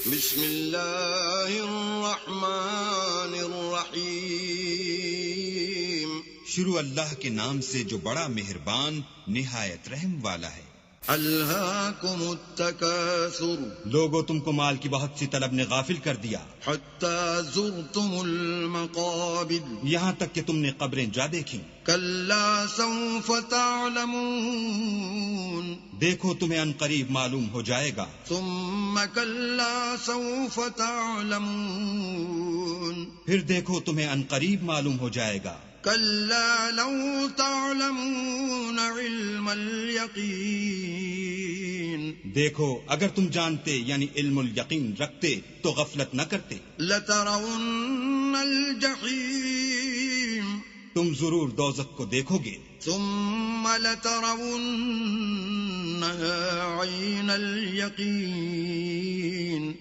بسم اللہ الرحمن الرحیم، شروع اللہ کے نام سے جو بڑا مہربان نہایت رحم والا ہے۔ الہاکم التکاثر، لوگو تم کو مال کی بہت سی طلب نے غافل کر دیا، حتی زرتم المقابر، یہاں تک کہ تم نے قبریں جا دیکھیں۔ کلا سوف تعلمون، دیکھو تمہیں ان قریب معلوم ہو جائے گا۔ ثم کلا سوف تعلمون، پھر دیکھو تمہیں ان قریب معلوم ہو جائے گا۔ کلا لو تعلمون علم الیقین، دیکھو اگر تم جانتے یعنی علم الیقین رکھتے تو غفلت نہ کرتے۔ لترون الجحیم، تم ضرور دوزخ کو دیکھو گے۔ ثم لترونها عین الیقین،